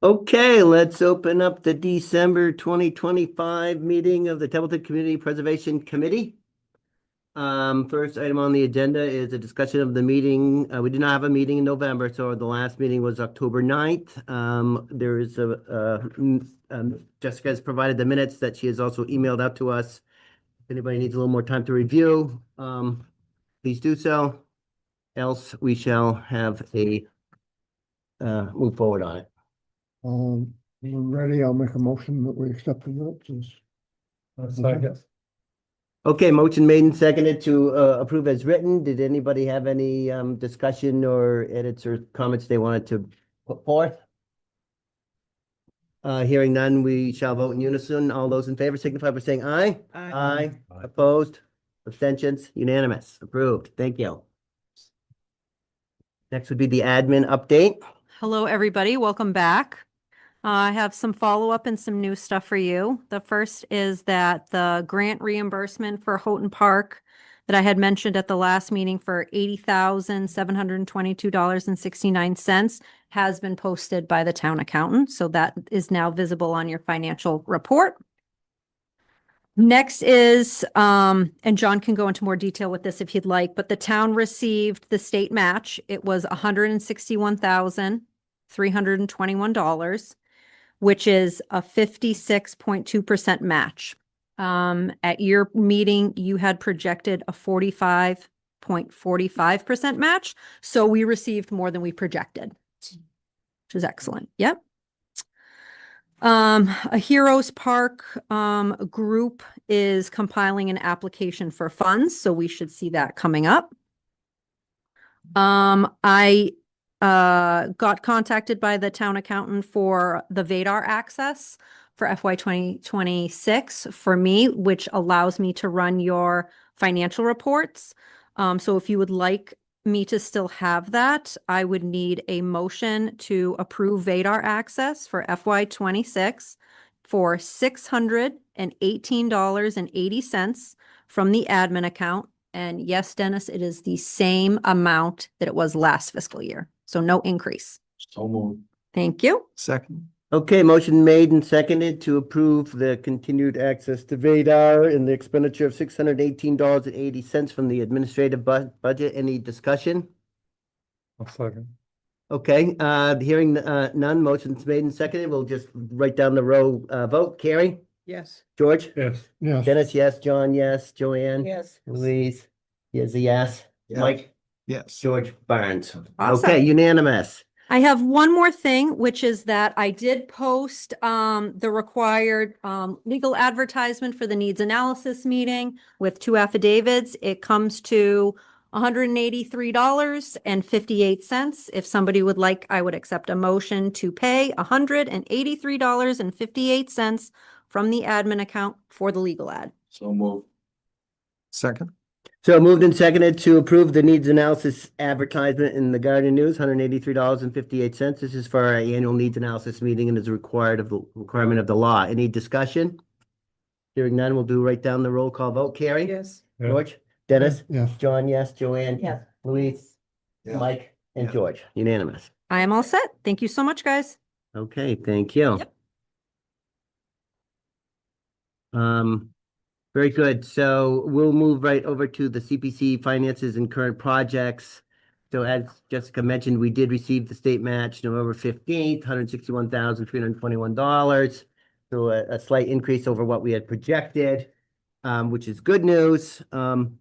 Okay, let's open up the December 2025 meeting of the Templeton Community Preservation Committee. First item on the agenda is a discussion of the meeting. We did not have a meeting in November, so the last meeting was October 9th. There is Jessica has provided the minutes that she has also emailed out to us. If anybody needs a little more time to review, please do so. Else we shall have a move forward on it. When ready, I'll make a motion that we accept the minutes. Second. Okay, motion made and seconded to approve as written. Did anybody have any discussion or edits or comments they wanted to put forth? Hearing none, we shall vote in unison. All those in favor signify by saying aye. Aye. Opposed? Abstentions? Unanimous. Approved. Thank you. Next would be the admin update. Hello, everybody. Welcome back. I have some follow-up and some new stuff for you. The first is that the grant reimbursement for Houghton Park that I had mentioned at the last meeting for $80,722.69 has been posted by the town accountant. So that is now visible on your financial report. Next is, and John can go into more detail with this if he'd like, but the town received the state match. It was $161,321, which is a 56.2% match. At your meeting, you had projected a 45.45% match. So we received more than we projected, which is excellent. Yep. A Heroes Park group is compiling an application for funds, so we should see that coming up. I got contacted by the town accountant for the VADAR access for FY 2026 for me, which allows me to run your financial reports. So if you would like me to still have that, I would need a motion to approve VADAR access for FY 26 for $618.80 from the admin account. And yes, Dennis, it is the same amount that it was last fiscal year. So no increase. So moved. Thank you. Second. Okay, motion made and seconded to approve the continued access to VADAR and the expenditure of $618.80 from the administrative budget. Any discussion? I'll second. Okay, hearing none, motion's made and seconded. We'll just write down the row vote. Carrie? Yes. George? Yes. Yes. Dennis, yes. John, yes. Joanne? Yes. Louise? Is a yes. Yes. Mike? Yes. George Barnes. Awesome. Okay, unanimous. I have one more thing, which is that I did post the required legal advertisement for the needs analysis meeting with 2 affidavits. It comes to $183.58. If somebody would like, I would accept a motion to pay $183.58 from the admin account for the legal ad. So moved. Second. So moved and seconded to approve the needs analysis advertisement in the Guardian News, $183.58. This is for our annual needs analysis meeting and is required of the requirement of the law. Any discussion? Hearing none, we'll do right down the roll call vote. Carrie? Yes. George? Dennis? Yes. John, yes. Joanne? Yes. Louise? Yeah. Mike? And Yeah. George? Unanimous. I am all set. Thank you so much, guys. Okay, thank you. Yep. Very good. So we'll move right over to the CPC finances and current projects. So as Jessica mentioned, we did receive the state match November 15th, $161,321. So a slight increase over what we had projected, which is good news. When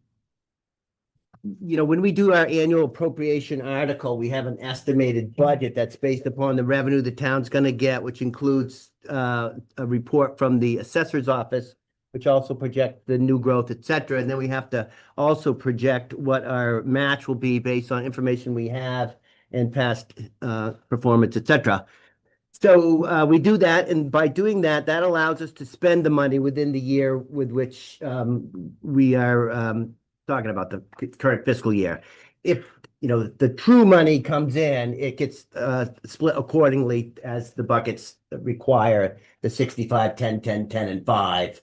we do our annual appropriation article, we have an estimated budget that's based upon the revenue the town's going to get, which includes a report from the assessor's office, which also project the new growth, et cetera. And then we have to also project what our match will be based on information we have and past performance, et cetera. So we do that, and by doing that, that allows us to spend the money within the year with which we are talking about the current fiscal year. If the true money comes in, it gets split accordingly as the buckets require, the 65, 10, 10, 10, and 5.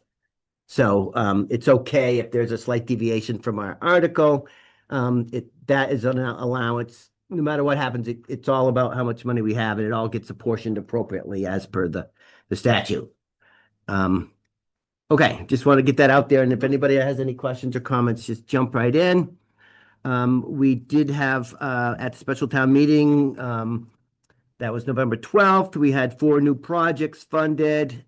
So it's okay if there's a slight deviation from our article. That is an allowance no matter what happens, it's all about how much money we have, and it all gets apportioned appropriately as per the statute. Okay, just want to get that out there, and if anybody has any questions or comments, just jump right in. We did have, at the special town meeting, that was November 12th, we had 4 new projects funded.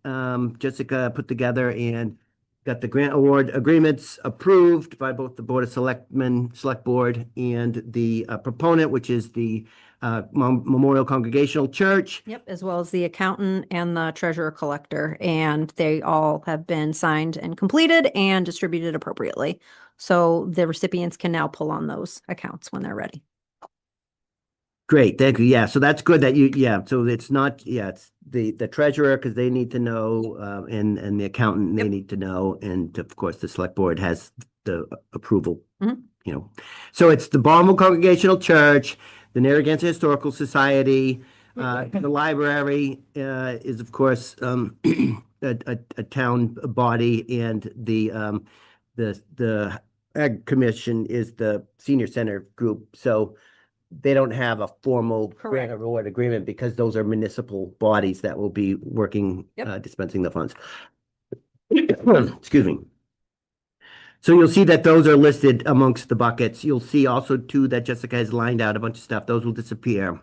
Jessica put together and got the grant award agreements approved by both the Board of Selectmen, Select Board, and the proponent, which is the Memorial Congregational Church. Yep, as well as the accountant and the treasurer collector, and they all have been signed and completed and distributed appropriately. So the recipients can now pull on those accounts when they're ready. Great, thank you. Yeah, so that's good that so it's not, it's the treasurer, because they need to know, and the accountant, they Yep. need to know, and of course, the select board has the approval, Mhm. So it's the Baltimore Congregational Church, the Narragansett Historical Society, the library, is of course, a town body, and the Ag Commission is the senior center group, so they don't have a formal grant Correct. award agreement because those are municipal bodies that will be working, Yep. dispensing the funds. Excuse me. So you'll see that those are listed amongst the buckets. You'll see also too that Jessica has lined out a bunch of stuff. Those will disappear.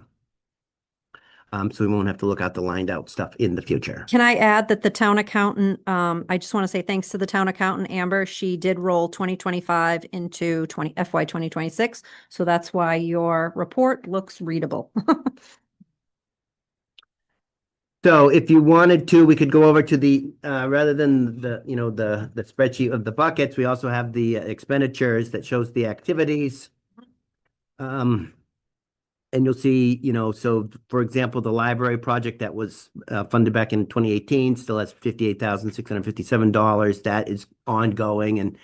So we won't have to look at the lined out stuff in the future. Can I add that the town accountant, I just want to say thanks to the town accountant, Amber, she did roll 2025 into FY 2026. So that's why your report looks readable. So if you wanted to, we could go over to the, rather than the spreadsheet of the buckets, we also have the expenditures that shows the activities. And you'll see, so for example, the library project that was funded back in 2018 still has $58,657. That is ongoing, and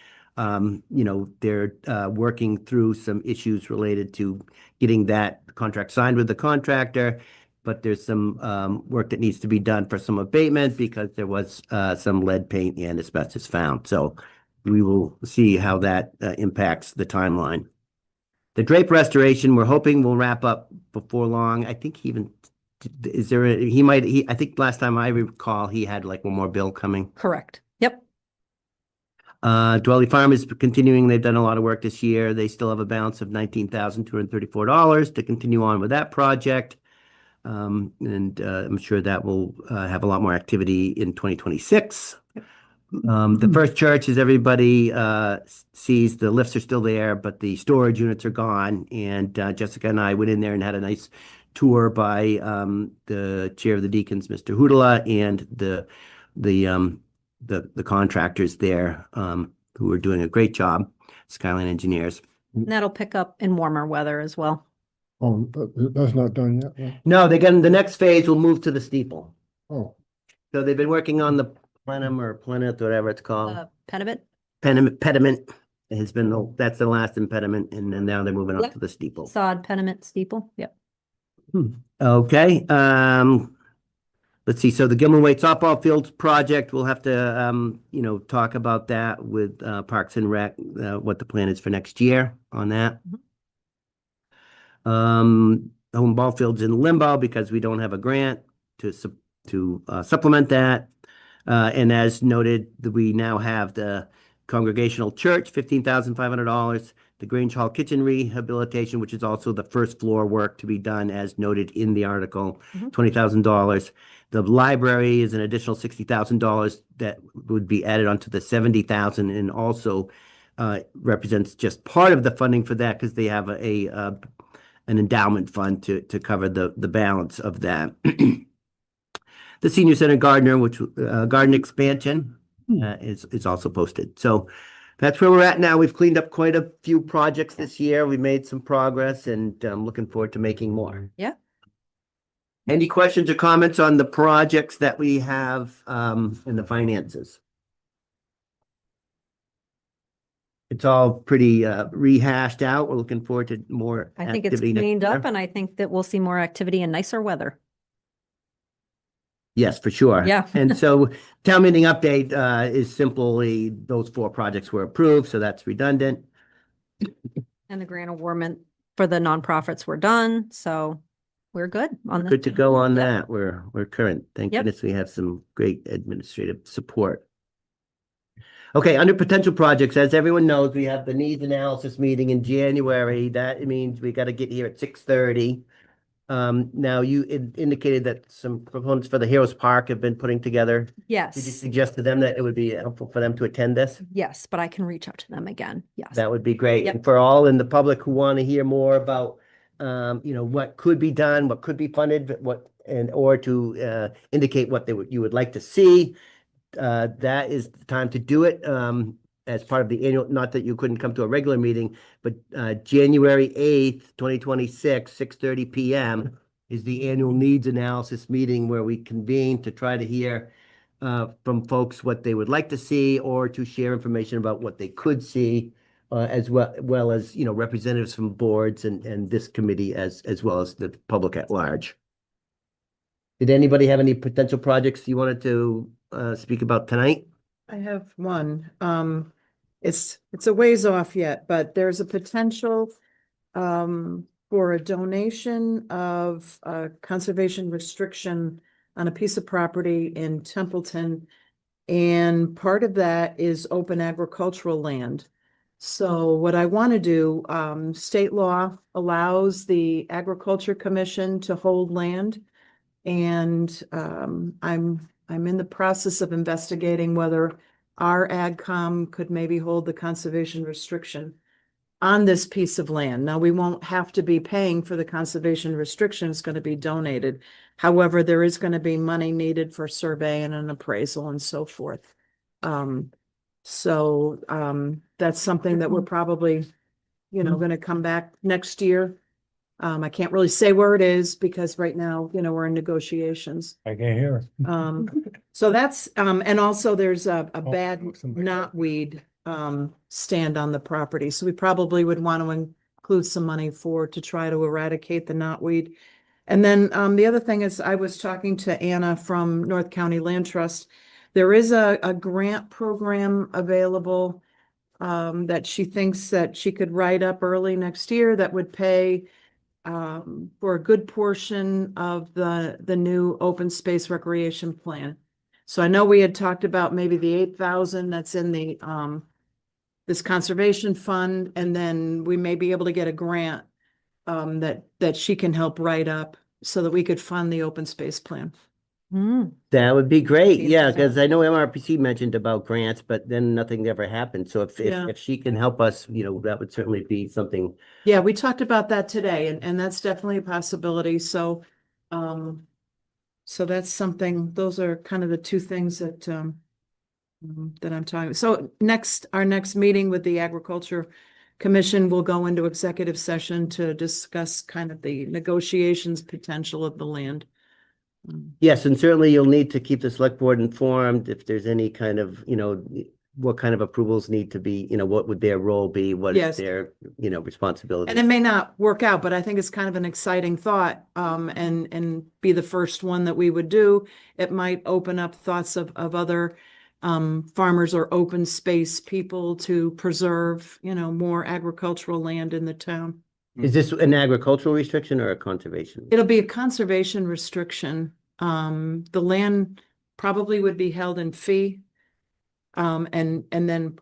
they're working through some issues related to getting that contract signed with the contractor. But there's some work that needs to be done for some abatement because there was some lead paint and asbestos found. So we will see how that impacts the timeline. The drape restoration, we're hoping will wrap up before long. I think I think last time I recall, he had like one more bill coming. Correct. Yep. Dwelly Farm is continuing. They've done a lot of work this year. They still have a balance of $19,234 to continue on with that project. And I'm sure that will have a lot more activity in 2026. The first church, as everybody sees, the lifts are still there, but the storage units are gone. And Jessica and I went in there and had a nice tour by the chair of the deacons, Mr. Hoodala, and the contractors there who are doing a great job, Skyline Engineers. And that'll pick up in warmer weather as well. Oh, but that's not done yet, right? No, the next phase will move to the steeple. Oh, So they've been working on the plenum or pleneth, whatever it's called. Pediment? Pediment has been, that's the last impediment, and then now they're moving up Yep. to the steeple. Sod, pediment, steeple. Yep. Okay, let's see, so the Gilman Waite softball fields project, we'll have to, talk about that with Parks and Rec, what the plan is for next year on that. Home ball fields in limbo because we don't have a grant to supplement that. And as noted, we now have the Congregational Church, $15,500, the Grange Hall Kitchen rehabilitation, which is also the first floor work to be done as noted in the article, $20,000. The library is an additional $60,000 that would be added onto the $70,000, and also represents just part of the funding for that because they have an endowment fund to cover the balance of that. The Senior Center Garden expansion is also posted. So that's where we're at now. We've cleaned up quite a few projects this year. We made some progress, and I'm looking forward to making more. Yeah. Any questions or comments on the projects that we have in the finances? It's all pretty rehashed out. We're looking forward to more I think it's activity next cleaned up, year. and I think that we'll see more activity in nicer weather. Yes, for sure. Yeah. And so town meeting update is simply those 4 projects were approved, so that's redundant. And the grant awardment for the nonprofits were done, so we're good on that. Good to go on Yep. that. We're current. Thank Yep. goodness we have some great administrative support. Okay, under potential projects, as everyone knows, we have the needs analysis meeting in January. That means we got to get here at 6:30. Now you indicated that some proponents for the Heroes Park have been putting together. Did you Yes, suggest to them that it would be helpful for them to attend this? yes, but I can reach out to them again. Yes. That would be great. Yep. And for all in the public who want to hear more about, what could be done, what could be funded, or to indicate what you would like to see, that is the time to do it. As part of the annual, not that you couldn't come to a regular meeting, but January 8th, 2026, 6:30 PM is the annual needs analysis meeting where we convene to try to hear from folks what they would like to see or to share information about what they could see, as well as, representatives from boards and this committee as well as the public at large. Did anybody have any potential projects you wanted to speak about tonight? I have one. It's a ways off yet, but there's a potential for a donation of a conservation restriction on a piece of property in Templeton. And part of that is open agricultural land. So what I want to do, state law allows the Agriculture Commission to hold land. And I'm in the process of investigating whether our AgCom could maybe hold the conservation restriction on this piece of land. Now, we won't have to be paying for the conservation restriction. It's going to be donated. However, there is going to be money needed for survey and an appraisal and so forth. That's something that we're probably, going to come back next year. I can't really say where it is because right now, we're in negotiations. I can't hear. So that's, and also there's a bad somebody- knotweed stand on the property. So we probably would want to include some money to try to eradicate the knotweed. And then the other thing is I was talking to Anna from North County Land Trust. There is a grant program available that she thinks that she could write up early next year that would pay for a good portion of the new open space recreation plan. So I know we had talked about maybe the 8,000 that's in the this conservation fund, and then we may be able to get a grant that she can help write up so that we could fund the open space plan. Mm. That would be great. Be Yeah, interesting. because I know MRPC mentioned about grants, but then nothing ever happened. So Yeah. if she can help us, that would certainly be something. Yeah, we talked about that today, and that's definitely a possibility. So that's something, those are kind of the two things that that I'm talking. So our next meeting with the Agriculture Commission will go into executive session to discuss kind of the negotiations potential of the land. Yes, and certainly you'll need to keep the select board informed if there's any kind of, what kind of approvals need to be, what would their role be? What Yes. is their, responsibility? And it may not work out, but I think it's kind of an exciting thought, and be the first one that we would do. It might open up thoughts of other farmers or open space people to preserve, more agricultural land in the town. Is this an agricultural restriction or a conservation? It'll be a conservation restriction. The land probably would be held in fee. And then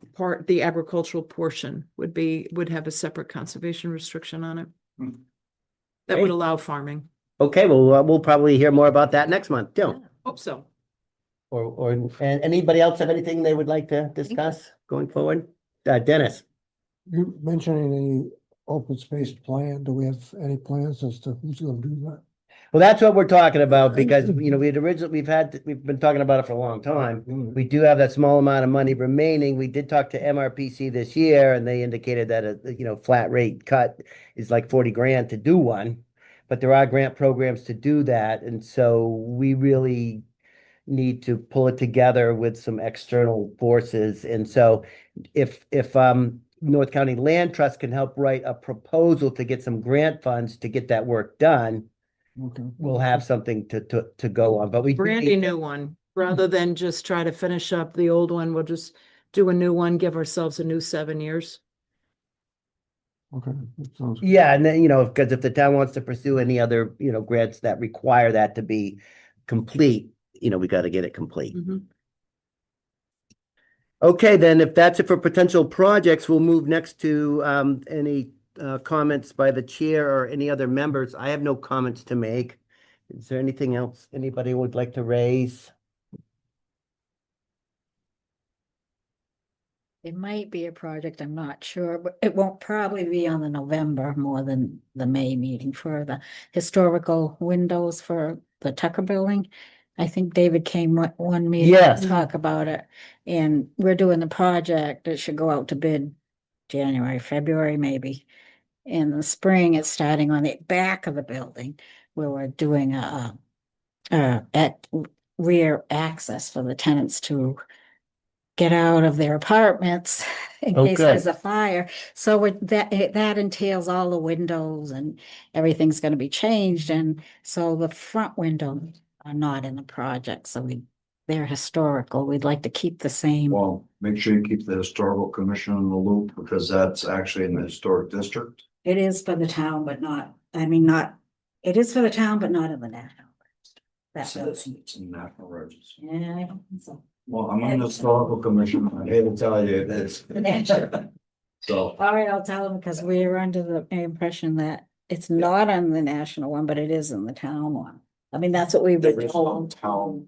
the agricultural portion would have a separate conservation restriction on it. That would Great. allow farming. Okay, well, we'll probably hear more about that next month too. Hope so. And anybody else have anything they would like to discuss going forward? Dennis? You mentioning any open space plan? Do we have any plans as to who's gonna do that? Well, that's what we're talking about because, we've been talking about it for a long time. We do have that small amount of money remaining. We did talk to MRPC this year and they indicated that a, flat rate cut is like 40 grand to do one. But there are grant programs to do that. And so we really need to pull it together with some external forces. And so if North County Land Trust can help write a proposal to get some grant funds to get that work done, Okay. we'll have something to go on, but we. Brandy new one, rather than just try to finish up the old one, we'll just do a new one, give ourselves a new 7 years. Okay, that sounds. Yeah, and then, because if the town wants to pursue any other, grants that require that to be complete, we got to get it complete. Mhm. Okay, then if that's it for potential projects, we'll move next to any comments by the chair or any other members. I have no comments to make. Is there anything else anybody would like to raise? It might be a project, I'm not sure, but it won't probably be on the November more than the May meeting for the historical windows for the Tucker Building. I think David came one meeting Yes. to talk about it, and we're doing the project. It should go out to bid January, February, maybe. In the spring, it's starting on the back of the building where we're doing at rear access for the tenants to get out of their apartments in case Okay. there's a fire. So that entails all the windows and everything's gonna be changed, and so the front windows are not in the project, so they're historical. We'd like to keep the same. Well, make sure you keep the historical commission in the loop, because that's actually in the historic district. It is for the town, but not, it is for the town, but not in the national. That building. It's in national registry. Yeah, I think so. Well, I'm on the historical commission, I hate to tell you, it's. The national. So, All right, I'll tell them, because we were under the impression that it's not on the national one, but it is in the town one. I mean, that's what we were there's told. one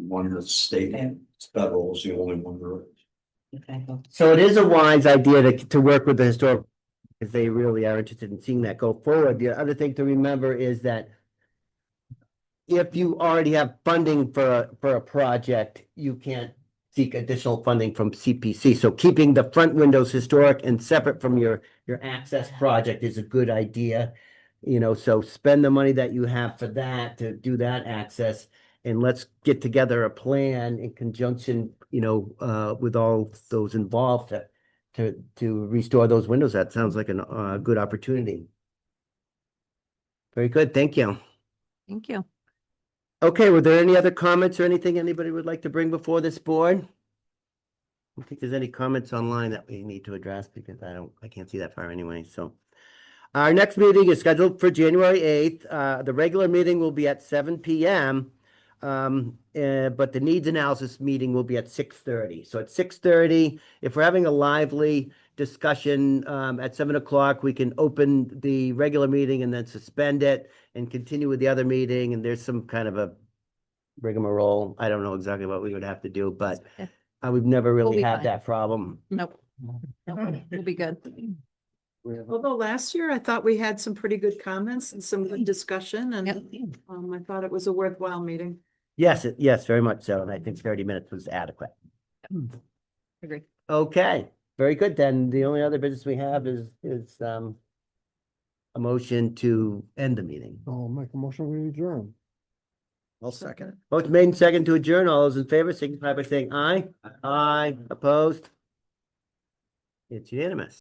one that's state, and federal is the only one there is. Okay. So it is a wise idea to work with the historic, because they really are interested in seeing that go forward. The other thing to remember is that if you already have funding for a project, you can't seek additional funding from CPC. So keeping the front windows historic and separate from your access project is a good idea. So spend the money that you have for that to do that access, and let's get together a plan in conjunction, with all those involved to restore those windows. That sounds like a good opportunity. Very good. Thank you. Thank you. Okay, were there any other comments or anything anybody would like to bring before this board? I don't think there's any comments online that we need to address, because I can't see that far anyway, so. Our next meeting is scheduled for January 8th. The regular meeting will be at 7 PM. But the needs analysis meeting will be at 6:30. So at 6:30, if we're having a lively discussion at 7 o'clock, we can open the regular meeting and then suspend it and continue with the other meeting. And there's some kind of a rigmarole. I don't know exactly what we would have to do, but Yeah. we've never We'll really be had fine. that problem. Nope. Nope, we'll be good. Although last year I thought we had some pretty good comments and some good discussion, and Yep. I thought it was a worthwhile meeting. Yes, very much so. And I think 30 minutes was adequate. Agree. Okay, very good. Then the only other business we have is a motion to end the meeting. I'll make a motion, we adjourn. I'll second it. Motion made and second to adjourn. All those in favor signify by saying aye. Aye, opposed? It's unanimous.